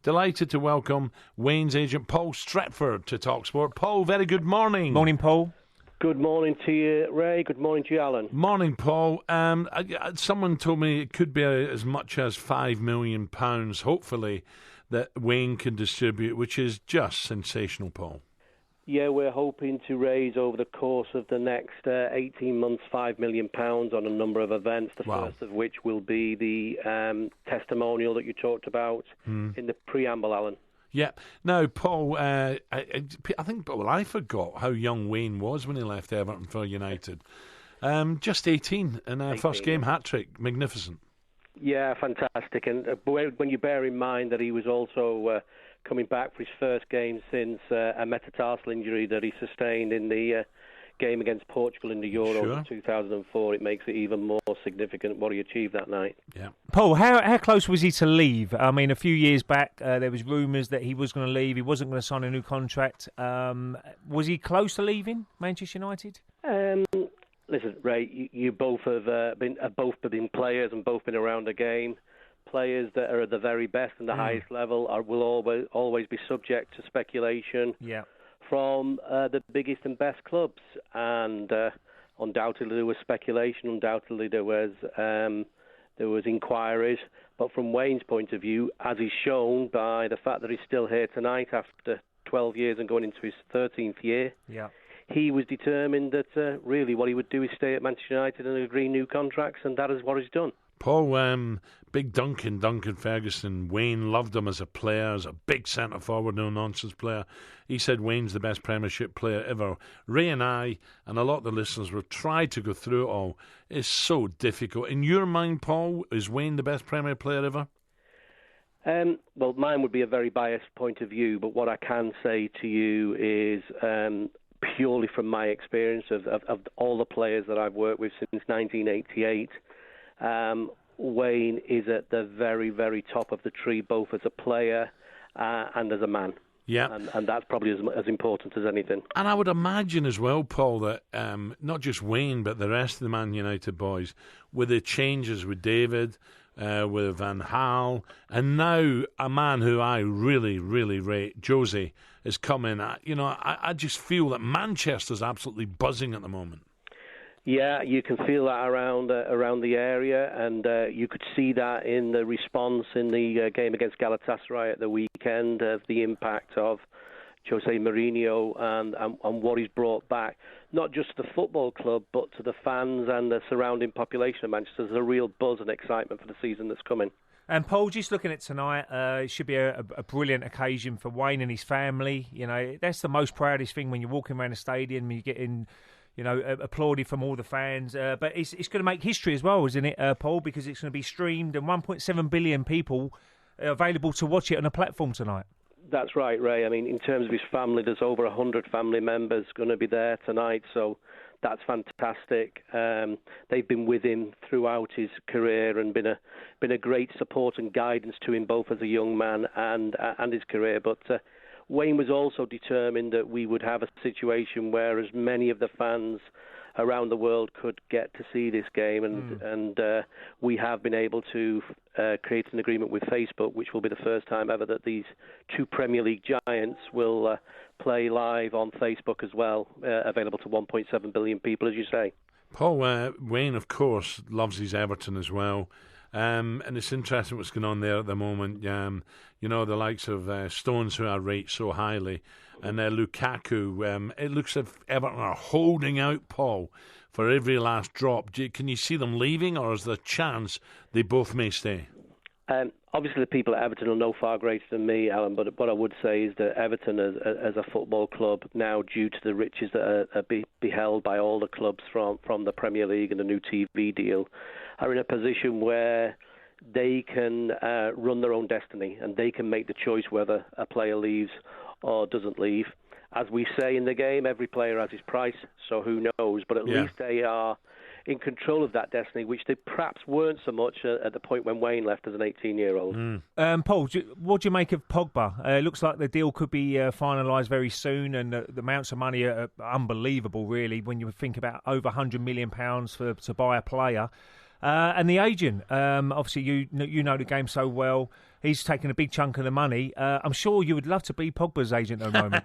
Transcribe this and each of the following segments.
Delighted to welcome Wayne's agent Paul Stretford to TalkSport. Paul, very good morning. Morning, Paul. Good morning to you, Ray. Good morning to you, Alan. Morning, Paul. Someone told me it could be as much as £5 million, hopefully, that Wayne can distribute, which is just sensational, Paul. Yeah, we're hoping to raise over the course of the next 18 months £5 million on a number of events, the first of which will be the testimonial that you talked about in the preamble, Alan. Yeah. Now, Paul, I forgot how young Wayne was when he left Everton for United. Just 18 in our first game, hat-trick. Magnificent. Yeah, fantastic. And when you bear in mind that he was also coming back for his first game since a metatarsal injury that he sustained in the game against Portugal in the Euros in 2004, it makes it even more significant what he achieved that night. Yeah, Paul, how close was he to leave? I mean, a few years back, there was rumours that he was going to leave. He wasn't going to sign a new contract. Was he close to leaving Manchester United? Listen, Ray, you both have been players and both been around the game. Players that are at the very best and the highest level will always be subject to speculation from the biggest and best clubs. And undoubtedly there was speculation. Undoubtedly there was inquiries. But from Wayne's point of view, as is shown by the fact that he's still here tonight after 12 years and going into his 13th year, he was determined that really what he would do is stay at Manchester United and agree new contracts, and that is what he's done. Paul, big Duncan Ferguson, Wayne loved him as a player, as a big centre-forward, no-nonsense player. He said Wayne's the best Premiership player ever. Ray and I, and a lot of the listeners, will try to go through it all. It's so difficult. In your mind, Paul, is Wayne the best Premier player ever? Well, mine would be a very biased point of view, but what I can say to you is purely from my experience of all the players that I've worked with since 1988, Wayne is at the very, very top of the tree, both as a player and as a man. Yeah. And that's probably as important as anything. And I would imagine as well, Paul, that not just Wayne, but the rest of the Man United boys, with the changes with David, with Van Gaal, and now a man who I really, really rate, Jose, is coming. I just feel that Manchester's absolutely buzzing at the moment. Yeah, you can feel that around the area, and you could see that in the response in the game against Galatasaray at the weekend of the impact of Jose Mourinho and what he's brought back, not just to the football club, but to the fans and the surrounding population of Manchester. There's a real buzz and excitement for the season that's coming. And Paul, just looking at tonight, it should be a brilliant occasion for Wayne and his family. You know, that's the most proudest thing when you're walking around the stadium and you're getting, applauded from all the fans. But it's going to make history as well, isn't it, Paul? Because it's going to be streamed and 1.7 billion people are available to watch it on a platform tonight. That's right, Ray. I mean, in terms of his family, there's over 100 family members going to be there tonight, so that's fantastic. They've been with him throughout his career and been a great support and guidance to him, both as a young man and his career. But Wayne was also determined that we would have a situation where as many of the fans around the world could get to see this game, and we have been able to create an agreement with Facebook, which will be the first time ever that these two Premier League giants will play live on Facebook as well, available to 1.7 billion people, as you say. Paul, Wayne, of course, loves his Everton as well. And it's interesting what's going on there at the moment. The likes of Stones, who I rate so highly, and Lukaku. It looks as if Everton are holding out, Paul, for every last drop. Can you see them leaving, or is there a chance they both may stay? Obviously, the people at Everton will know far greater than me, Alan, but what I would say is that Everton as a football club, now due to the riches that are beheld by all the clubs from the Premier League and the new TV deal, are in a position where they can run their own destiny and they can make the choice whether a player leaves or doesn't leave. As we say in the game, every player has his price, so who knows? But at least they are in control of that destiny, which they perhaps weren't so much at the point when Wayne left as an 18-year-old. Paul, what do you make of Pogba? It looks like the deal could be finalised very soon, and the amounts of money are unbelievable, really, when you think about over £100 million to buy a player. And the agent, obviously you know the game so well. he's taking a big chunk of the money. I'm sure you would love to be Pogba's agent at the moment.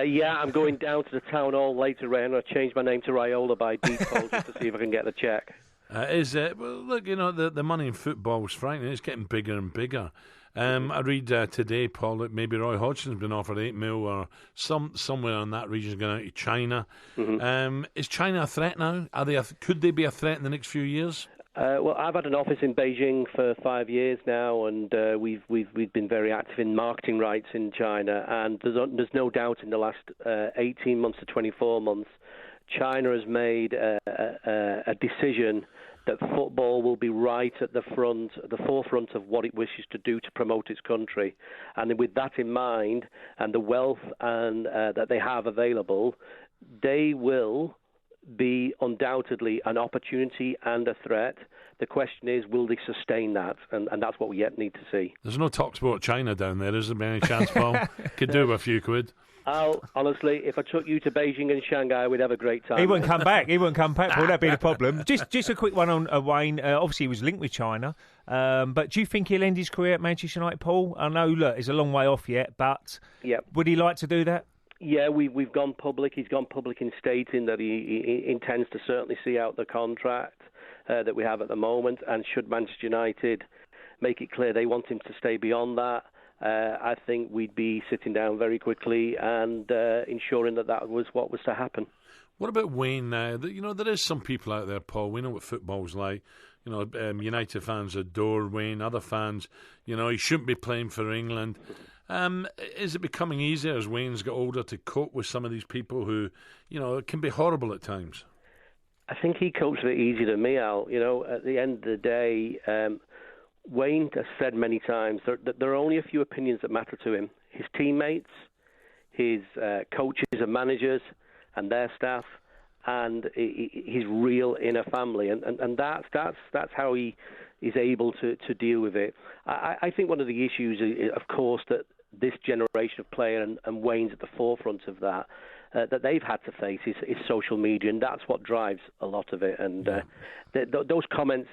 Yeah, I'm going down to the town hall later, Ray, and I'll change my name to Raiola by default just to see if I can get the cheque. Well, look, the money in football is frightening. It's getting bigger and bigger. I read today, Paul, that maybe Roy Hodgson's been offered $8 million or somewhere in that region going out to China. Mm-hmm. Is China a threat now? Could they be a threat in the next few years? Well, I've had an office in Beijing for 5 years now, and we've been very active in marketing rights in China. And there's no doubt in the last 18 months to 24 months, China has made a decision that football will be right at the forefront of what it wishes to do to promote its country. And with that in mind, and the wealth that they have available, they will be undoubtedly an opportunity and a threat. The question is, will they sustain that? And that's what we yet need to see. There's no talks about China down there, is there, by any chance, Paul? Could do a few quid. Al, honestly, if I took you to Beijing and Shanghai, we'd have a great time. He wouldn't come back. Paul. That'd be the problem. Just a quick one on Wayne. Obviously, he was linked with China. But do you think he'll end his career at Manchester United, Paul? I know, look, it's a long way off yet, but would he like to do that? Yeah, we've gone public. He's gone public in stating that he intends to certainly see out the contract that we have at the moment. And should Manchester United make it clear they want him to stay beyond that, I think we'd be sitting down very quickly and ensuring that was what was to happen. What about Wayne now? There is some people out there, Paul. We know what football's like. United fans adore Wayne. Other fans, he shouldn't be playing for England. Is it becoming easier as Wayne's got older to cope with some of these people who, it can be horrible at times? I think he copes a bit easier than me, Al. At the end of the day, Wayne has said many times that there are only a few opinions that matter to him. His teammates, his coaches and managers and their staff, and his real inner family. And that's how he is able to deal with it. I think one of the issues is, of course, that this generation of player, and Wayne's at the forefront of that they've had to face is social media, and that's what drives a lot of it. And those comments,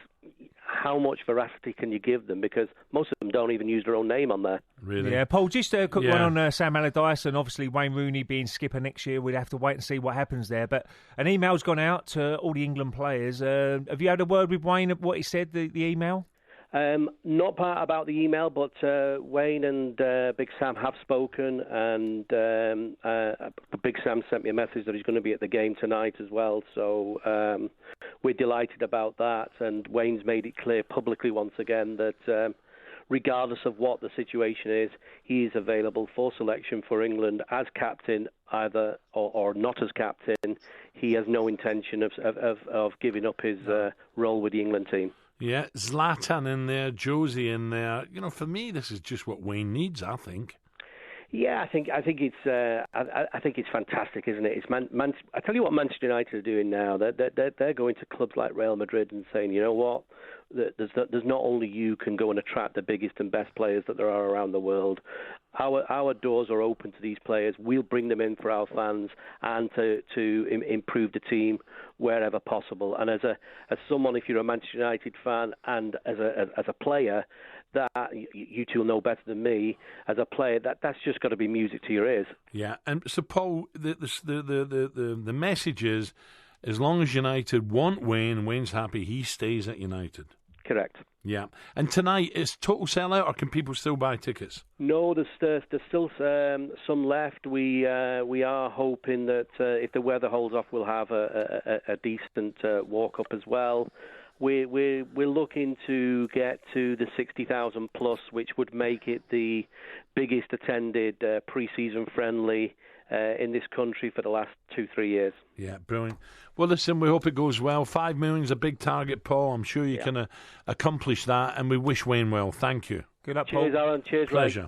how much veracity can you give them? Because most of them don't even use their own name on there. Really? Yeah, Paul, just a quick one on Sam Allardyce, and obviously Wayne Rooney being skipper next year. We'd have to wait and see what happens there. But an email's gone out to all the England players. Have you had a word with Wayne, what he said, the email? Not part about the email, but Wayne and Big Sam have spoken, and Big Sam sent me a message that he's going to be at the game tonight as well. So we're delighted about that, and Wayne's made it clear publicly once again that regardless of what the situation is, he is available for selection for England as captain, either or not as captain. He has no intention of giving up his role with the England team. Yeah, Zlatan in there, Josie in there. For me, this is just what Wayne needs, I think. Yeah, I think it's fantastic, isn't it? I tell you what, Manchester United are doing now. They're going to clubs like Real Madrid and saying, you know what, there's not only you can go and attract the biggest and best players that there are around the world. Our doors are open to these players. We'll bring them in for our fans and to improve the team wherever possible. And as someone, if you're a Manchester United fan and as a player, that you two will know better than me. As a player, that's just got to be music to your ears. Yeah, and so Paul, the message is, as long as United want Wayne and Wayne's happy, he stays at United. Correct. Yeah, and tonight is total sellout, or can people still buy tickets? No, there's still some left. We are hoping that if the weather holds off, we'll have a decent walk up as well. We're looking to get to the 60,000 plus, which would make it the biggest attended pre-season friendly in this country for the last 2-3 years. Yeah, brilliant. Well, listen, we hope it goes well. 5 million is a big target, Paul. I'm sure you can accomplish that, and we wish Wayne well. Thank you. Good luck, Paul. Cheers, Alan. Cheers, Pleasure. Ray.